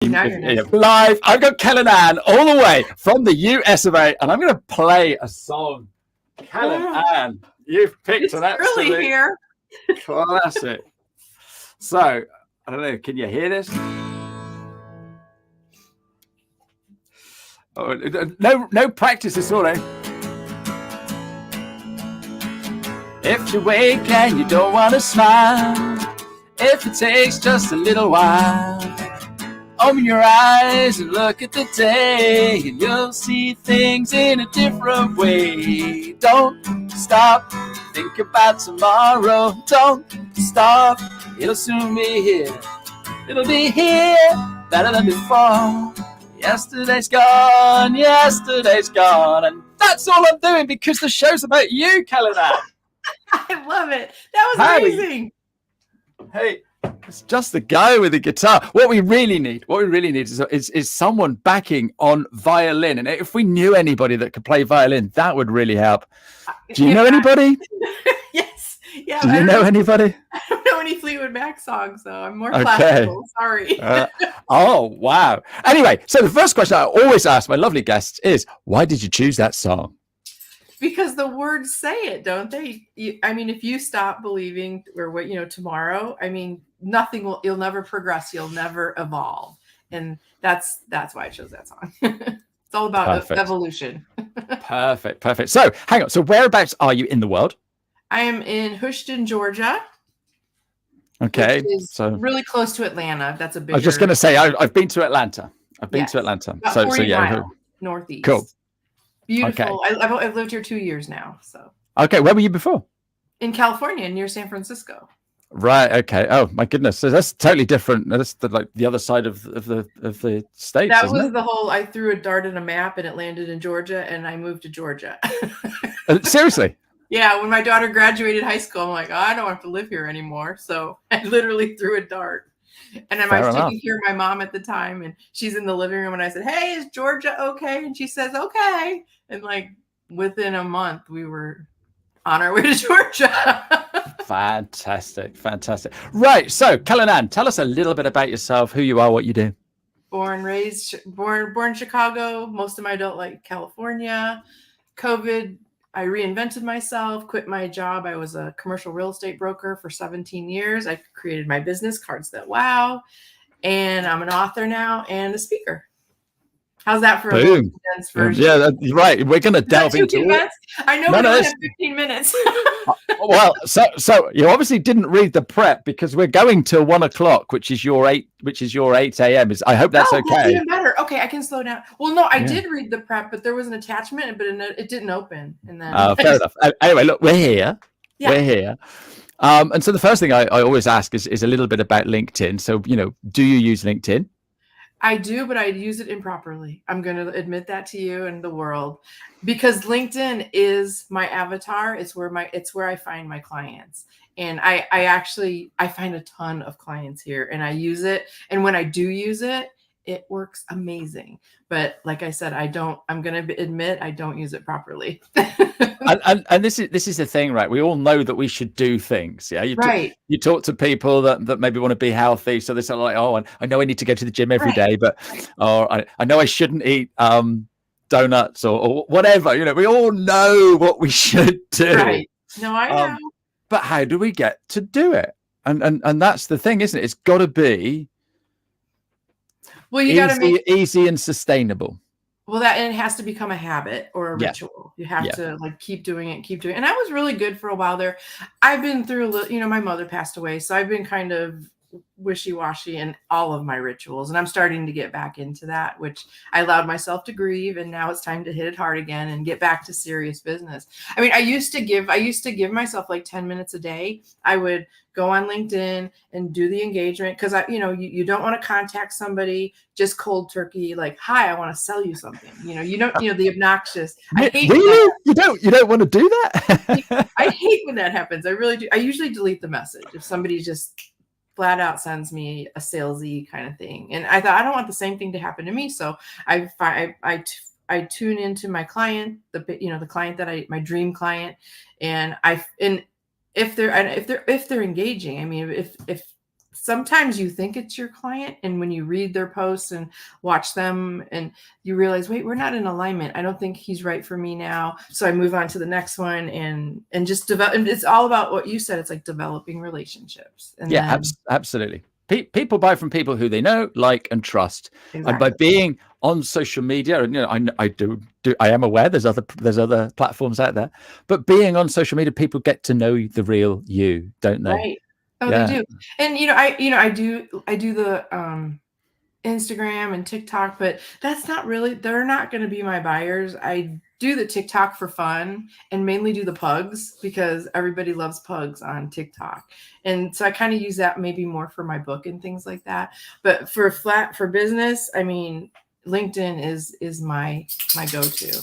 Now you're next. Live. I've got Kellen Ann all the way from the US of A, and I'm going to play a song. Kellen Ann, you've picked an absolute really here. classic. So, I don't know, can you hear this? Oh, no practice at all, eh? If you wake and you don't want to smile, if it takes just a little while, open your eyes and look at the day, and you'll see things in a different way. Don't stop, think about tomorrow. Don't stop, it'll soon be here. It'll be here, better than before. Yesterday's gone, and that's all I'm doing because the show's about you, Kellen Ann. I love it. That was amazing. Hey, it's just the guy with the guitar. What we really need is someone backing on violin. And if we knew anybody that could play violin, that would really help. Do you know anybody? Yes. Yeah. Do you know anybody? I don't know any Fleetwood Mac songs, so I'm more classical. Sorry. Oh, wow. Anyway, so the first question I always ask my lovely guests is, why did you choose that song? Because the words say it, don't they? I mean, if you stop believing or what, tomorrow, I mean, you'll never progress. You'll never evolve. And that's why I chose that song. It's all about evolution. Perfect. So hang on. So whereabouts are you in the world? I am in Houston, Georgia. Okay. Which is so really close to Atlanta. That's a big. I was just going to say, I've been to Atlanta. About 40 miles northeast. Cool. Beautiful. Okay. I've lived here 2 years now. So. Okay. Where were you before? In California, near San Francisco. Right. Okay. Oh my goodness. So that's totally different. That's the other side of the state. That was the whole. I threw a dart in a map and it landed in Georgia, and I moved to Georgia. Seriously? Yeah. When my daughter graduated high school, I'm like, I don't want to live here anymore. So I literally threw a dart. And I was taking care of my mom at the time, and she's in the living room, and I said, "Hey, is Georgia okay?" And she says, "Okay." And like within a month, we were on our way to Georgia. Fantastic. Right. So, Kellen Ann, tell us a little bit about yourself, who you are, what you do. Born in Chicago, most of my adult life, California. COVID, I reinvented myself, quit my job. I was a commercial real estate broker for 17 years. I created my business, Cards That Wow. And I'm an author now and a speaker. How's that for a little condensed version? Yeah, right. We're going to delve into it. I know we only have 15 minutes. Well, so you obviously didn't read the prep because we're going till 1 o'clock, which is your 8 a.m. I hope that's okay. That's even better. Okay, I can slow down. Well, no, I did read the prep, but there was an attachment, but it didn't open. And then fair enough. Anyway, look, we're here. Yeah. We're here. And so the first thing I always ask is a little bit about LinkedIn. So, do you use LinkedIn? I do, but I use it improperly. I'm going to admit that to you and the world, because LinkedIn is my avatar. It's where I find my clients. And I find a ton of clients here, and I use it. And when I do use it, it works amazing. But like I said, I'm going to admit I don't use it properly. and this is the thing, right? We all know that we should do things. Yeah. You talk to people that maybe want to be healthy. So they're sort of like, oh, I know I need to go to the gym every day, but I know I shouldn't eat donuts or whatever. We all know what we should do. Right. No, I know. But how do we get to do it? And that's the thing, isn't it? It's got to be you got to make easy and sustainable. Well, and it has to become a habit or a ritual. You have to keep doing it. And I was really good for a while there. I've been through my mother passed away, so I've been kind of wishy-washy in all of my rituals, and I'm starting to get back into that, which I allowed myself to grieve, and now it's time to hit it hard again and get back to serious business. I mean, I used to give myself like 10 minutes a day. I would go on LinkedIn and do the engagement, because you don't want to contact somebody just cold turkey like, hi, I want to sell you something. The obnoxious. I hate really? You don't want to do that? I hate when that happens. I really do. I usually delete the message if somebody just flat out sends me a salesy kind of thing. And I thought, I don't want the same thing to happen to me. So I tune into my client, the client that my dream client. And if they're engaging, I mean, if sometimes you think it's your client, and when you read their posts and watch them, and you realize, wait, we're not in alignment. I don't think he's right for me now. So I move on to the next one, and just develop. And it's all about what you said. It's like developing relationships. And Yeah, then, absolutely. People buy from people who they know, like, and trust. exactly. And by being on social media, and I am aware there's other platforms out there, but being on social media, people get to know the real you, don't they? Right. Oh, Yeah. they do. And I do the Instagram and TikTok, but that's not really, they're not going to be my buyers. I do the TikTok for fun and mainly do the pugs because everybody loves pugs on TikTok. And so I kind of use that maybe more for my book and things like that. But for business, I mean, LinkedIn is my go-to.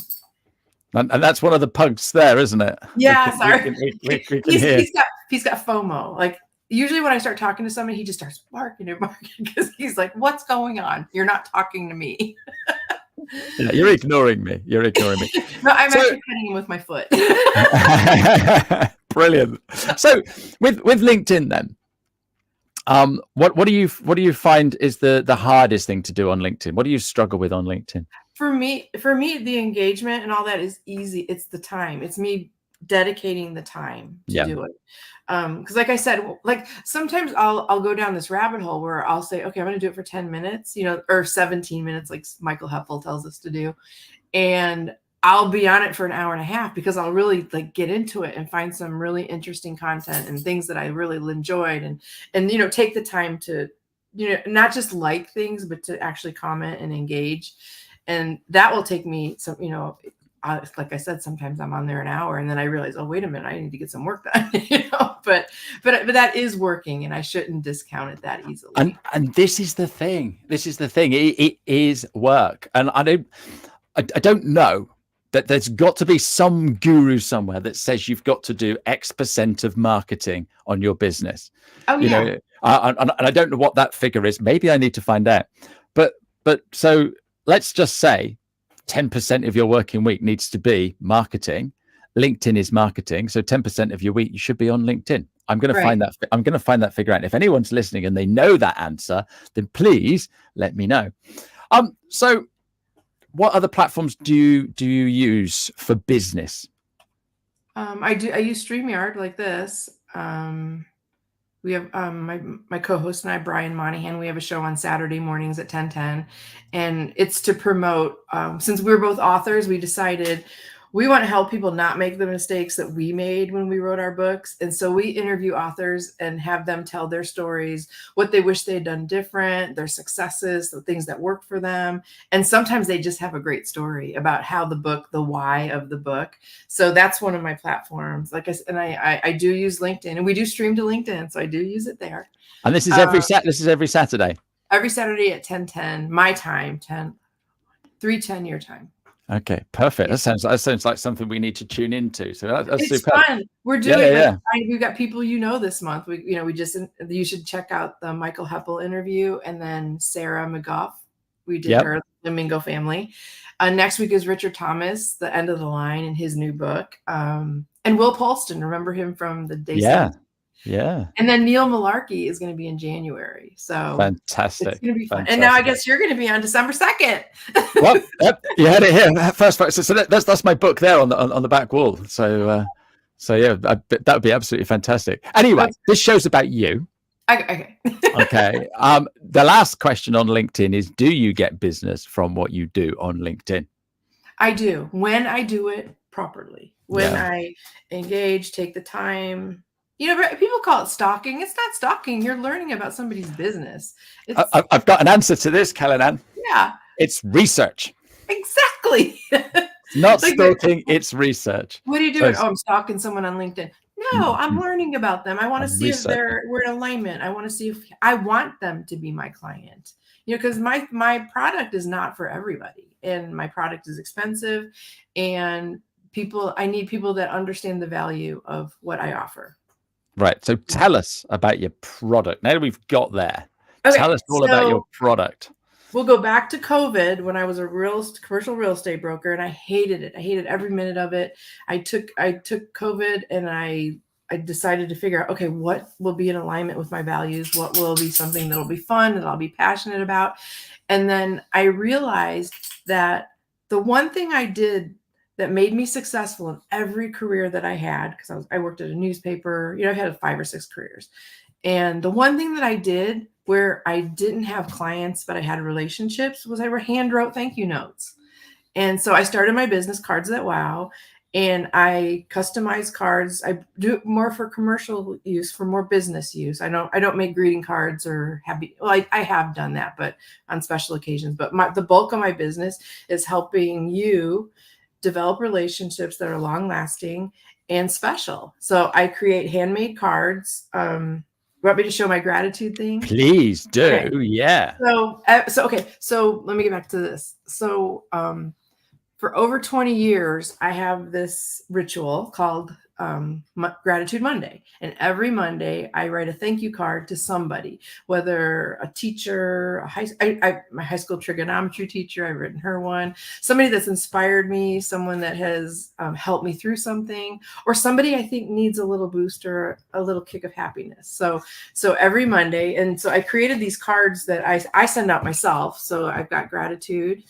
And that's one of the pugs there, isn't it? Yeah, sorry. We can hear. He's got FOMO. Like, usually when I start talking to somebody, he just starts barking and barking because he's like, what's going on? You're not talking to me. Yeah, you're ignoring me. No, I'm actually petting him with my foot. Brilliant. So with LinkedIn then, what do you find is the hardest thing to do on LinkedIn? What do you struggle with on LinkedIn? For me, the engagement and all that is easy. It's the time. It's me dedicating the time to do it. Because like I said, like sometimes I'll go down this rabbit hole where I'll say, okay, I'm going to do it for 10 minutes, or 17 minutes, like Michael Heffel tells us to do. And I'll be on it for an hour and a half because I'll really like get into it and find some really interesting content and things that I really enjoyed, and take the time to, not just like things, but to actually comment and engage. And that will take me some, like I said, sometimes I'm on there an hour and then I realize, oh, wait a minute, I need to get some work done, but that is working, and I shouldn't discount it that easily. And this is the thing. It is work. And I don't know that there's got to be some guru somewhere that says you've got to do X% of marketing on your business. Oh, yeah. And I don't know what that figure is. Maybe I need to find out. But so let's just say 10% of your working week needs to be marketing. LinkedIn is marketing. So 10% of your week, you should be on LinkedIn. I'm going to find that. I'm going to find that figure out. If anyone's listening and they know that answer, then please let me know. So what other platforms do you use for business? I use StreamYard like this. We have my co-host and I, Brian Monahan, we have a show on Saturday mornings at 10:10, and it's to promote, since we're both authors, we decided we want to help people not make the mistakes that we made when we wrote our books. And so we interview authors and have them tell their stories, what they wish they had done different, their successes, the things that worked for them. And sometimes they just have a great story about how the why of the book. So that's one of my platforms. Like I said, and I do use LinkedIn, and we do stream to LinkedIn. So I do use it there. And this is every Saturday. Every Saturday at 10:10 my time, 3:10 your time. Okay, perfect. That sounds like something we need to tune into. So that's it's super fun. We're doing we've got people this month. You should check out the Michael Heffel interview, and then Sarah McGough. We did her, the Mingo family. Next week is Richard Thomas, The End of the Line, in his new book. And Will Polston, remember him from the Day. Yeah. And then Neil Malarkey is going to be in January. So fantastic. It's going to be fun. And now I guess you're going to be on December 2nd. Well, you had it here first. So that's my book there on the back wall. So yeah, that would be absolutely fantastic. Anyway, this show's about you. Okay. Okay. The last question on LinkedIn is: do you get business from what you do on LinkedIn? I do, when I do it properly. When I engage, take the time. People call it stalking. It's not stalking. You're learning about somebody's business. I've got an answer to this, Kellen Ann. Yeah. It's research. Exactly. It's not stalking, it's research. What are you doing? I'm stalking someone on LinkedIn. No, I'm learning about them. I want to see if we're in alignment. I want to see if I want them to be my client. Because my product is not for everybody, and my product is expensive, and I need people that understand the value of what I offer. Right. So tell us about your product. Now that we've got there, tell us all about your product. We'll go back to COVID when I was a commercial real estate broker, and I hated it. I hated every minute of it. I took COVID and I I decided to figure out, okay, what will be in alignment with my values? What will be something that'll be fun, that I'll be passionate about? And then I realized that the one thing I did that made me successful in every career that I had, because I worked at a newspaper, I had 5 or 6 careers. And the one thing that I did where I didn't have clients, but I had relationships, was I hand wrote thank you notes. And so I started my business, Cards That Wow, and I customize cards. I do it more for commercial use, for more business use. I don't make greeting cards or I have done that, but on special occasions. But the bulk of my business is helping you develop relationships that are long lasting and special. So I create handmade cards. Want me to show my gratitude thing? Please do. Okay. Yeah. So let me get back to this. So for over 20 years, I have this ritual called Gratitude Monday. And every Monday, I write a thank you card to somebody, whether a teacher, my high school trigonometry teacher, I've written her one, somebody that's inspired me, someone that has helped me through something, or somebody I think needs a little boost or a little kick of happiness. So every Monday, and so I created these cards that I send out myself. So I've got gratitude.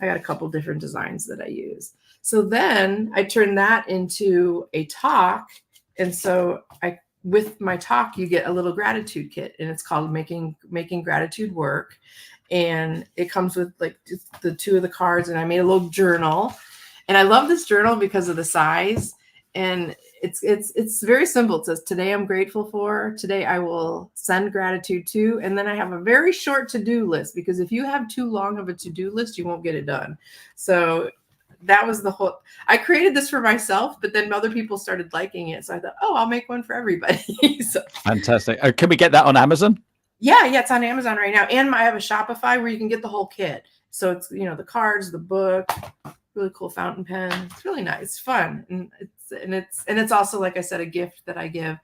I got a couple different designs that I use. So then I turn that into a talk. And so with my talk, you get a little gratitude kit, and it's called Making Gratitude Work. And it comes with like the 2 of the cards, and I made a little journal. And I love this journal because of the size. And it's very simple. It says, today I'm grateful for, today I will send gratitude to, and then I have a very short to-do list, because if you have too long of a to-do list, you won't get it done. So that was I created this for myself, but then other people started liking it. So I thought, I'll make one for everybody. So, fantastic. Can we get that on Amazon? Yeah, it's on Amazon right now. And I have a Shopify where you can get the whole kit. So it's, the cards, the book, really cool fountain pen. It's really nice, fun. And it's also, like I said, a gift that I give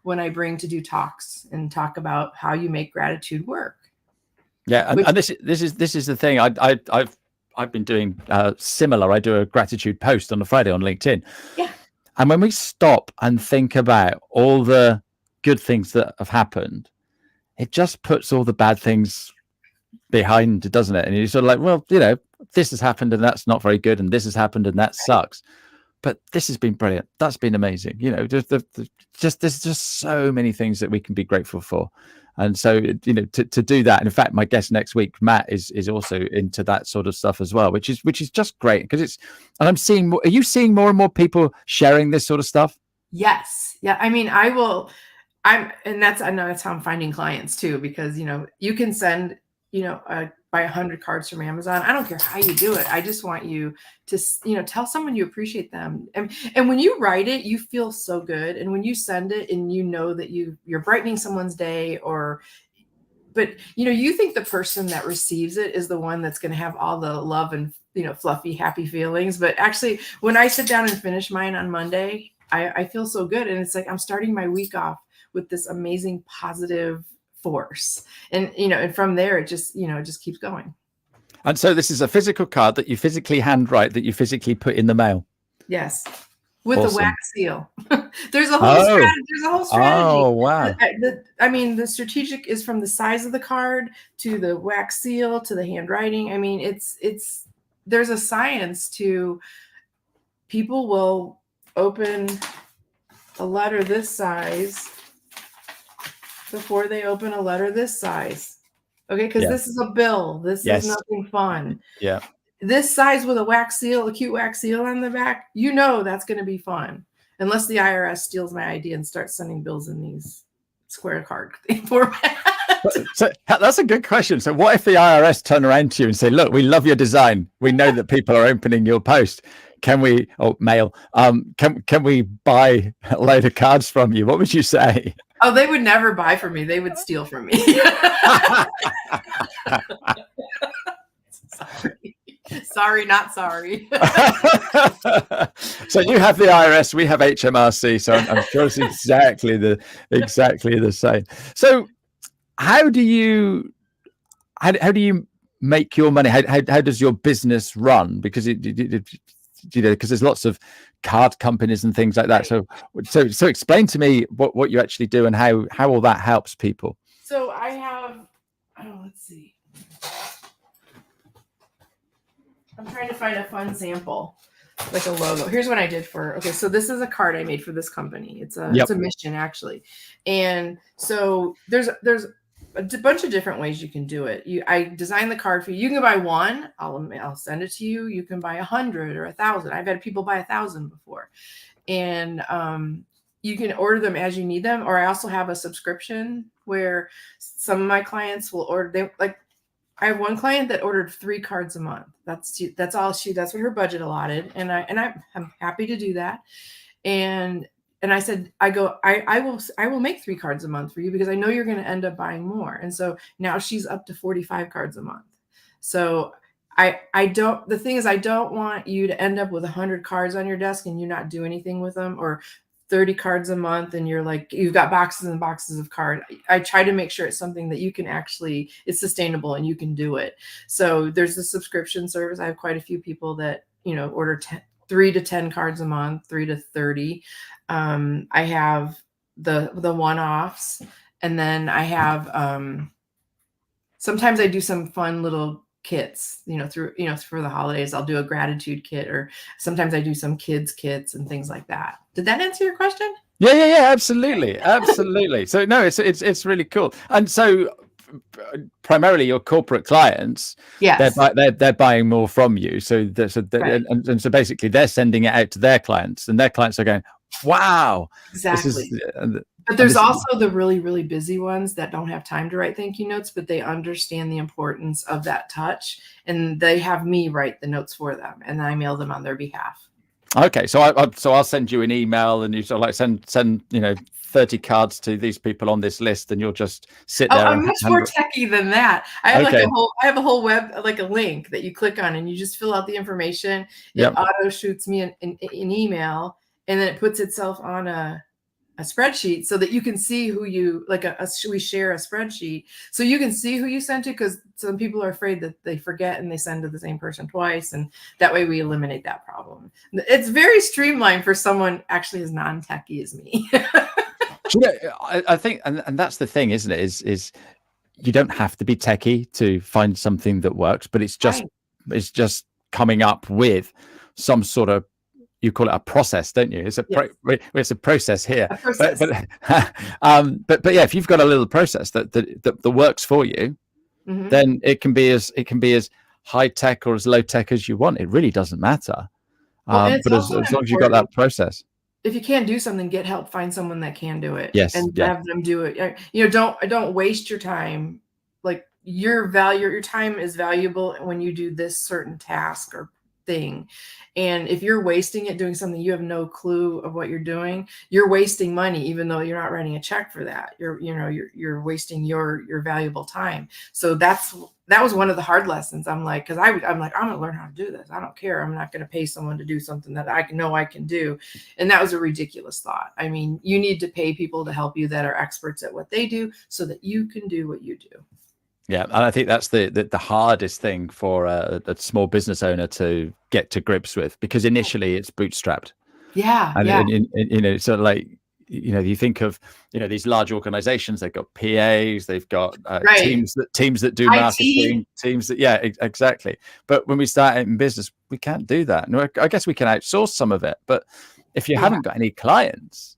when I bring to do talks and talk about how you make gratitude work. Yeah. And this is the thing. I've been doing similar. I do a gratitude post on a Friday on LinkedIn. Yeah. And when we stop and think about all the good things that have happened, it just puts all the bad things behind, doesn't it? And you're sort of like, well, this has happened and that's not very good, and this has happened and that sucks. But this has been brilliant. That's been amazing. There's just so many things that we can be grateful for. And so, to do that. And in fact, my guest next week, Matt, is also into that sort of stuff as well, which is just great, because and I'm seeing more. Are you seeing more and more people sharing this sort of stuff? Yes. Yeah. I mean, I know that's how I'm finding clients too, because, you can send, buy 100 cards from Amazon. I don't care how you do it. I just want you to, tell someone you appreciate them. And when you write it, you feel so good. And when you send it and that you're brightening someone's day, but you think the person that receives it is the one that's going to have all the love and, fluffy, happy feelings. But actually, when I sit down and finish mine on Monday, I feel so good. And it's like, I'm starting my week off with this amazing positive force, and and from there it just just keeps going. And so this is a physical card that you physically handwrite, that you physically put in the mail. Yes, with awesome. a wax seal. There's a whole strategy. Oh wow. The strategic is from the size of the card to the wax seal to the handwriting. I mean, it's there's a science to, people will open a letter this size before they open a letter this size. Okay, because this is a bill. This is nothing fun. Yeah. This size with a cute wax seal on the back, that's going to be fun. Unless the IRS steals my idea and starts sending bills in these square card format. So that's a good question. So what if the IRS turn around to you and say, look, we love your design. We know that people are opening your post. Can we, mail, can we buy a load of cards from you? What would you say? Oh, they would never buy from me. They would steal from me. Sorry, not sorry. So you have the IRS, we have HMRC. So I'm sure it's exactly the same. So how do you make your money? How does your business run? Because because there's lots of card companies and things like that. Right. So explain to me what you actually do and how all that helps people. So I have, let's see. I'm trying to find a fun sample, like a logo. Here's what I did okay, so this is a card I made for this company. It's a mission, actually. And so there's a bunch of different ways you can do it. I designed the card for you. You can buy one. I'll send it to you. You can buy 100 or 1,000. I've had people buy 1,000 before. And you can order them as you need them. Or I also have a subscription where some of my clients will order. I have one client that ordered 3 cards a month. That's what her budget allotted. And I'm happy to do that. And I said, I will make 3 cards a month for you because I know you're going to end up buying more. And so now she's up to 45 cards a month. So the thing is, I don't want you to end up with 100 cards on your desk and you not do anything with them, or 30 cards a month and you're like, you've got boxes and boxes of cards. I try to make sure it's something that you can it's sustainable and you can do it. So there's a subscription service. I have quite a few people that, order 3 to 10 cards a month, 3 to 30. I have the one-offs, and then I have, sometimes I do some fun little kits, for the holidays. I'll do a gratitude kit, or sometimes I do some kids kits and things like that. Did that answer your question? Yeah, absolutely. So no, it's really cool. And so primarily your corporate clients, yes, they're buying more from you. So right. and so basically they're sending it out to their clients, and their clients are going, wow, exactly. But there's also the really, really busy ones that don't have time to write thank you notes, but they understand the importance of that touch, and they have me write the notes for them, and I mail them on their behalf. Okay, so I'll send you an email, and you sort of like send 30 cards to these people on this list, and you'll just sit there. I'm much more techie than that. I have a whole web, like a link that you click on, and you just fill out the information. It auto shoots me an email, and then it puts itself on a spreadsheet so that you can see who you we share a spreadsheet so you can see who you sent to, because some people are afraid that they forget and they send to the same person twice, and that way we eliminate that problem. It's very streamlined for someone actually as non-techie as me. I think, and that's the thing, isn't it, is you don't have to be techie to find something that works, but it's just It's just coming up with some sort of, you call it a process, don't you? It's it's a process here. A process. But yeah, if you've got a little process that works for you, then it can be as high tech or as low tech as you want. It really doesn't matter. But as long as you've got that process. If you can't do something, get help. Find someone that can do it. Yes, and have them do it. Don't waste your time. Like your time is valuable when you do this certain task or thing. And if you're wasting it doing something you have no clue of what you're doing, you're wasting money, even though you're not writing a check for that. You're wasting your valuable time. So that was one of the hard lessons. I'm like, I'm going to learn how to do this. I don't care. I'm not going to pay someone to do something that I know I can do. And that was a ridiculous thought. I mean, you need to pay people to help you that are experts at what they do so that you can do what you do. Yeah, and I think that's the hardest thing for a small business owner to get to grips with, because initially it's bootstrapped. Yeah, and sort of like, you think of these large organizations, they've got PAs, they've got teams that do marketing, teams that exactly. But when we start out in business, we can't do that. No, I guess we can outsource some of it, but if you haven't got any clients,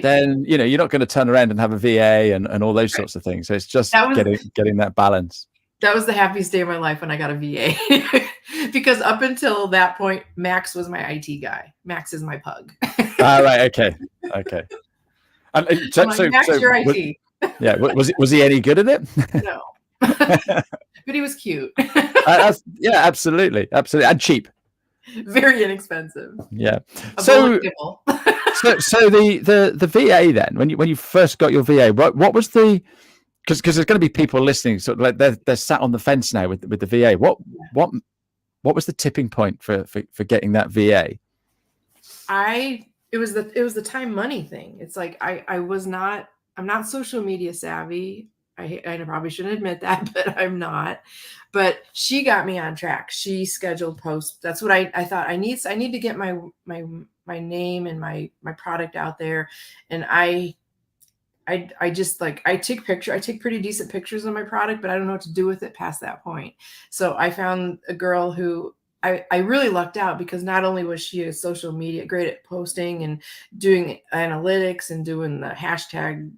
then you're not going to turn around and have a VA and all those sorts of things. So it's just getting that balance. That was the happiest day of my life when I got a VA. Because up until that point, Max was my IT guy. Max is my pug. Right. Okay. And Max, your IT. Was he any good at it? No. But he was cute. Absolutely, and cheap. Very inexpensive. Yeah. So the VA then, when you first got your VA, what was the, because there's going to be people listening, sort of like they're sat on the fence now with the VA. What was the tipping point for getting that VA? It was the time money thing. It's like I'm not social media savvy. I probably shouldn't admit that, but I'm not. But she got me on track. She scheduled posts. That's what I thought. I need to get my name and my product out there. And I just like, I take pretty decent pictures of my product, but I don't know what to do with it past that point. So I found a girl who I really lucked out, because not only was she a social media great at posting and doing analytics and doing the hashtag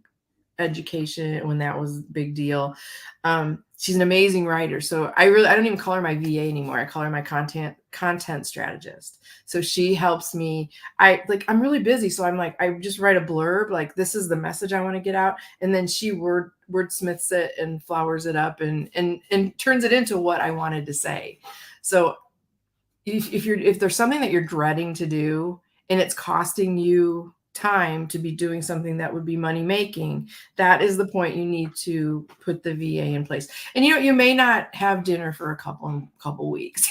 education when that was a big deal. She's an amazing writer. So I don't even call her my VA anymore. I call her my content strategist. So she helps me. I'm really busy. So I'm like, I just write a blurb, like, this is the message I want to get out. And then she wordsmiths it and flowers it up and turns it into what I wanted to say. So if there's something that you're dreading to do and it's costing you time to be doing something that would be money making, that is the point you need to put the VA in place. And you may not have dinner for a couple weeks,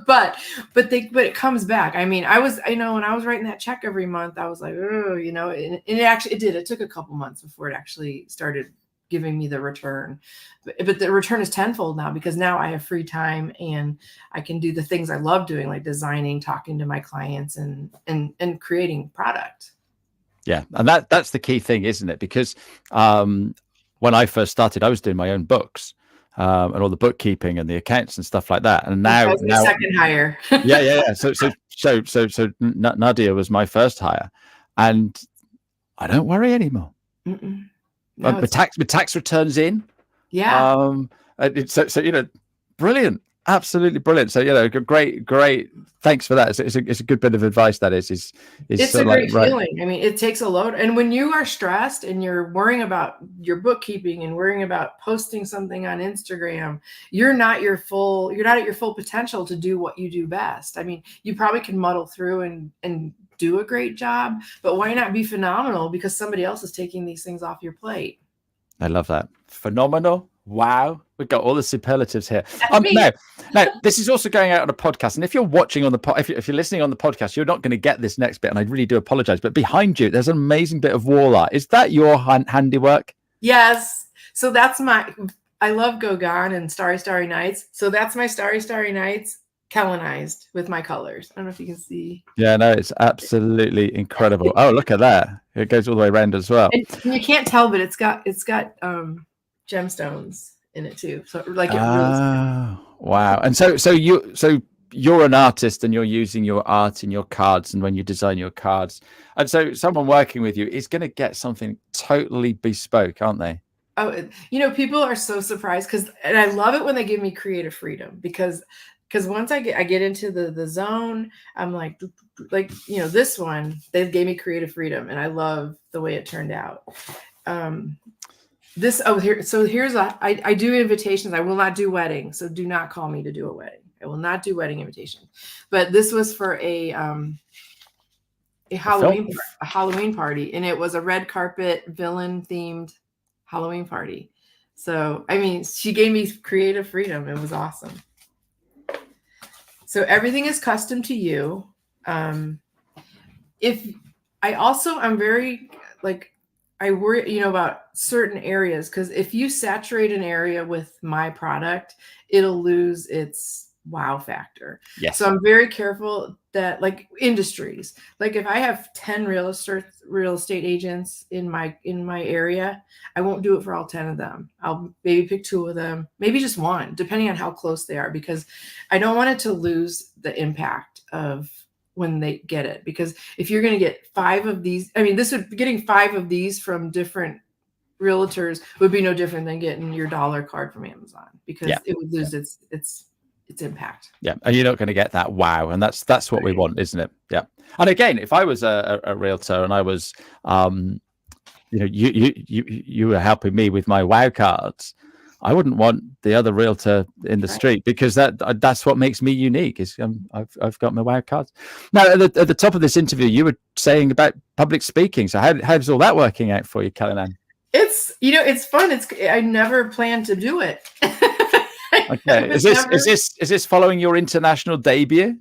but it comes back. I mean, when I was writing that check every month, I was like, oh, and it took a couple months before it actually started giving me the return, but the return is tenfold now, because now I have free time and I can do the things I love doing, like designing, talking to my clients, and creating product. Yeah. And that's the key thing, isn't it? Because when I first started, I was doing my own books and all the bookkeeping and the accounts and stuff like that. And now, my second hire. Yeah. So Nadia was my first hire, and I don't worry anymore. No, with tax returns in. Yeah. So brilliant. Absolutely brilliant. So great. Thanks for that. It's a good bit of advice. That is. It's a great feeling. I mean, it takes a load. And when you are stressed and you're worrying about your bookkeeping and worrying about posting something on Instagram, you're not at your full potential to do what you do best. I mean, you probably can muddle through and do a great job, but why not be phenomenal because somebody else is taking these things off your plate? I love that. Phenomenal. Wow, we've got all the superlatives here. Now, this is also going out on a podcast, and if you're watching on the if you're listening on the podcast, you're not going to get this next bit, and I really do apologize. But behind you, there's an amazing bit of wall art. Is that your handiwork? Yes. So that's I love Gauguin and Starry Starry Nights. So that's my Starry Starry Nights Kellenized with my colors. I don't know if you can see. Yeah, no, it's absolutely incredible. Oh, look at that! It goes all the way around as well. And you can't tell, but it's got gemstones in it too. So like it really wow. And so you're an artist, and you're using your art in your cards and when you design your cards. And so someone working with you is going to get something totally bespoke, aren't they? Oh, people are so surprised and I love it when they give me creative freedom because once I get into the zone, I'm like, this one, they gave me creative freedom and I love the way it turned out. I do invitations. I will not do weddings. So do not call me to do a wedding. I will not do wedding invitations. But this was for a Halloween party, and it was a red carpet villain themed Halloween party. So, I mean, she gave me creative freedom. It was awesome. So everything is custom to you. I'm very I worry, about certain areas, because if you saturate an area with my product, it'll lose its wow factor. Yes. So I'm very careful that industries, if I have 10 real estate agents in my area, I won't do it for all 10 of them. I'll maybe pick 2 of them, maybe just 1, depending on how close they are, because I don't want it to lose the impact of when they get it. Because if you're going to get 5 of these, getting 5 of these from different realtors would be no different than getting your dollar card from Amazon, because it would lose its impact. Yeah. And you're not going to get that wow. And that's what we want, isn't it? Yeah. And again, if I was a realtor and I was, you were helping me with my wow cards, I wouldn't want the other realtor in the street, because that's what makes me unique. Is I've got my wow cards. Now, at the top of this interview, you were saying about public speaking. So how's all that working out for you, Kellen Ann? It's fun. I never planned to do it. Okay. Is this following your international debut?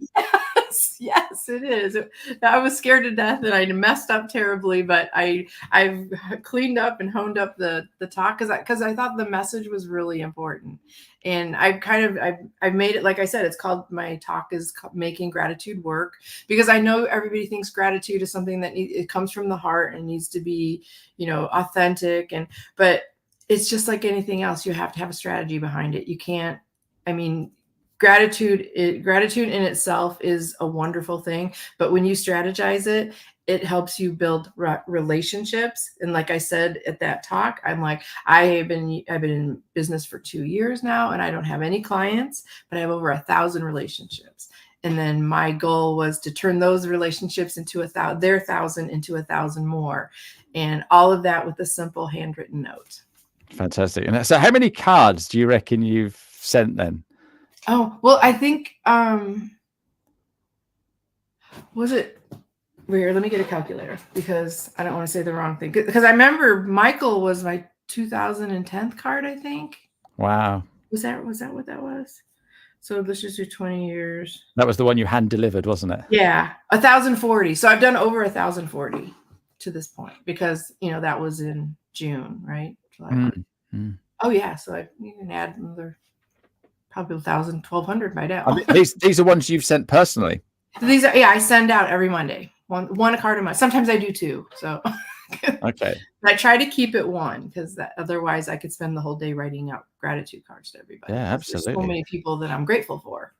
Yes. Yes, it is. I was scared to death and I messed up terribly, but I've cleaned up and honed up the talk because I thought the message was really important. And I've made it, like I said, it's called, my talk is making gratitude work, because I know everybody thinks gratitude is something that it comes from the heart and needs to be, authentic. But it's just like anything else. You have to have a strategy behind it. You can't, I mean, gratitude in itself is a wonderful thing, but when you strategize it, it helps you build relationships. And like I said at that talk, I'm like, I've been in business for 2 years now, and I don't have any clients, but I have over 1,000 relationships. And then my goal was to turn those relationships into their 1,000 into 1,000 more, and all of that with a simple handwritten note. Fantastic. And so, how many cards do you reckon you've sent then? Oh, well, I think, was it weird? Let me get a calculator because I don't want to say the wrong thing. Because I remember Michael was my 2010 card, I think. Wow. Was that what that was? So let's just do 20 years. That was the one you hand delivered, wasn't it? Yeah, 1,040. So I've done over 1,040 to this point, because, that was in June, right? Oh, yeah. So you can add another probably 1,000, 1,200 by now. I mean, these are ones you've sent personally. These are, I send out every Monday, one a card a month. Sometimes I do 2. So okay. I try to keep it one, because otherwise I could spend the whole day writing out gratitude cards to everybody. Yeah, absolutely. There's so many people that I'm grateful for.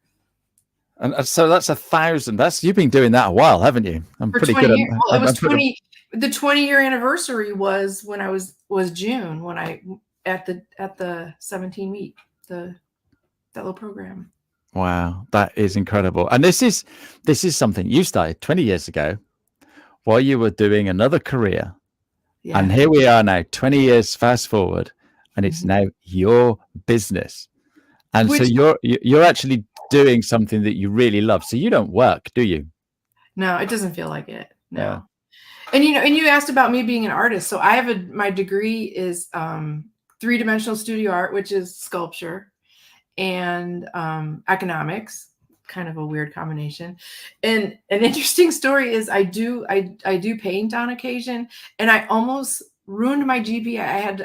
And so that's 1,000. You've been doing that a while, haven't you? I'm for pretty 20 good. Years. Well, it was 20. The 20-year anniversary was when I was June, when I at the 17 week that little program. Wow, that is incredible. And this is something you started 20 years ago while you were doing another career. Yeah. And here we are now, 20 years fast forward, and it's now your business. And so you're actually doing something that you really love. So you don't work, do you? No, it doesn't feel like it. No. Yeah. And you asked about me being an artist. So I have my degree is 3-dimensional studio art, which is sculpture, and economics, kind of a weird combination. And an interesting story is I do paint on occasion, and I almost ruined my GPA.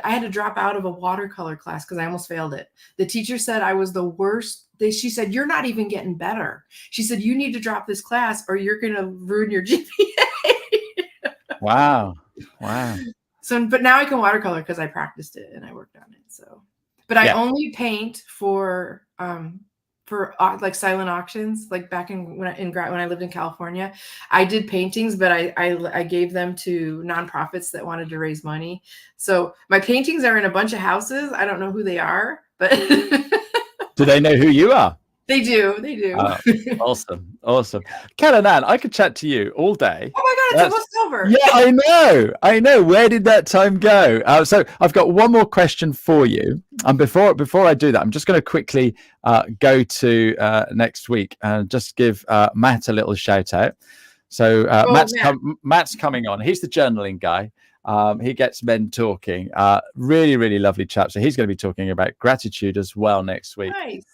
I had to drop out of a watercolor class because I almost failed it. The teacher said I was the worst. She said, "You're not even getting better." She said, "You need to drop this class or you're going to ruin your GPA." Wow. So, but now I can watercolor because I practiced it and I worked on it. So, but I only paint for like silent auctions. Like back when I lived in California, I did paintings, but I gave them to nonprofits that wanted to raise money. So my paintings are in a bunch of houses. I don't know who they are, but do they know who you are? They do. Oh, awesome. Kellen Ann, I could chat to you all day. Oh my God, it's almost over. Yeah, I know. Where did that time go? So I've got one more question for you. And before I do that, I'm just going to quickly go to next week and just give Matt a little shout out. So Matt's coming on. He's the journaling guy. He gets men talking. Really, really lovely chap. So he's going to be talking about gratitude as well next week. Nice.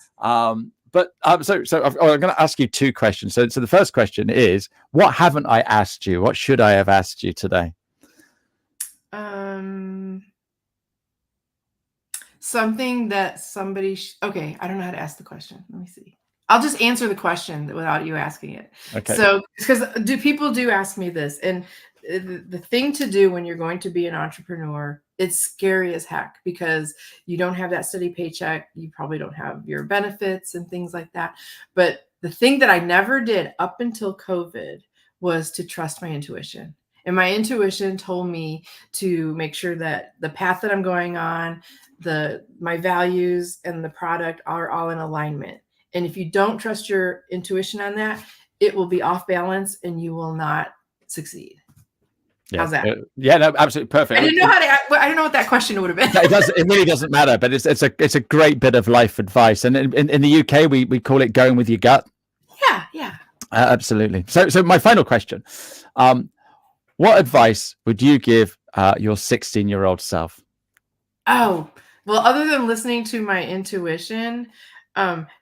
But so I'm going to ask you 2 questions. So the first question is, what haven't I asked you? What should I have asked you today? Something that somebody. Okay, I don't know how to ask the question. Let me see. I'll just answer the question without you asking it. Okay. So, because people do ask me this, and the thing to do when you're going to be an entrepreneur, it's scary as heck because you don't have that steady paycheck. You probably don't have your benefits and things like that. But the thing that I never did up until COVID was to trust my intuition. And my intuition told me to make sure that the path that I'm going on, my values and the product are all in alignment. And if you don't trust your intuition on that, it will be off balance and you will not succeed. Yeah. How's that? Yeah, no, absolutely perfect. I didn't know I don't know what that question would have been. It really doesn't matter, but it's a great bit of life advice. And in the UK, we call it going with your gut. Yeah. Absolutely. So my final question, what advice would you give your 16-year-old self? Oh, well, other than listening to my intuition,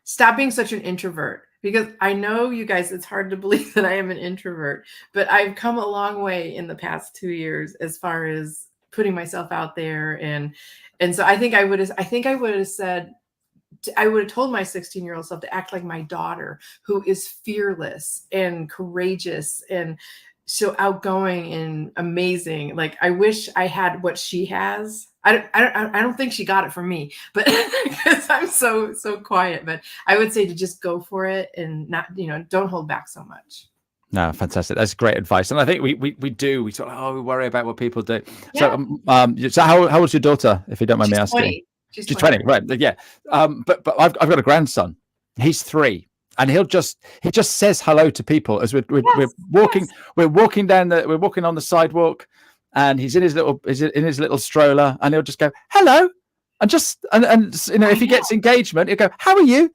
stop being such an introvert. because I know you guys, it's hard to believe that I am an introvert, but I've come a long way in the past 2 years as far as putting myself out there. And so I think I would have said, I would have told my 16-year-old self to act like my daughter, who is fearless and courageous and so outgoing and amazing. Like, I wish I had what she has. I don't think she got it from me, but because I'm so quiet. But I would say to just go for it and not, don't hold back so much. No, fantastic. That's great advice. And I think we sort we worry about what people do. Yeah. So how old's your daughter, if you don't mind me asking? 20. She's 20, right? Yeah. But I've got a grandson. He's 3, and he just says hello to people as we're walking. Yes. We're walking on the sidewalk, and he's in his little stroller, and he'll just go hello, and if he gets engagement, he'll go, how are you?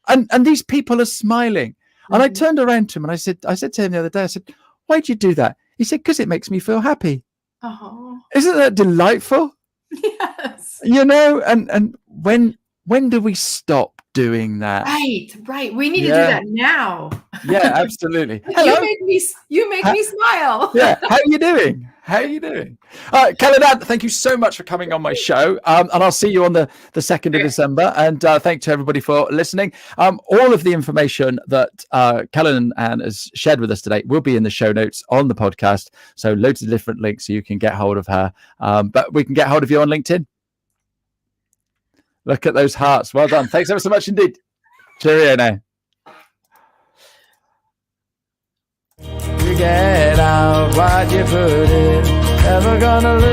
And these people are smiling. And I turned around to him and I said to him the other day, I said, why'd you do that? He said, because it makes me feel happy. Oh, isn't that delightful? Yes. And when do we stop doing that? Right. We need to do that now. Yeah, absolutely. Hello? You make me smile. Yeah. How are you doing? Kellen Ann, thank you so much for coming on my show. And I'll see you on the 2nd of December. And thanks to everybody for listening. All of the information that Kellen Ann has shared with us today will be in the show notes on the podcast. So loads of different links so you can get hold of her. But we can get hold of you on LinkedIn. Look at those hearts. Well done. Thanks ever so much indeed. Cheerio now. You get out what you put in. Never gonna lose.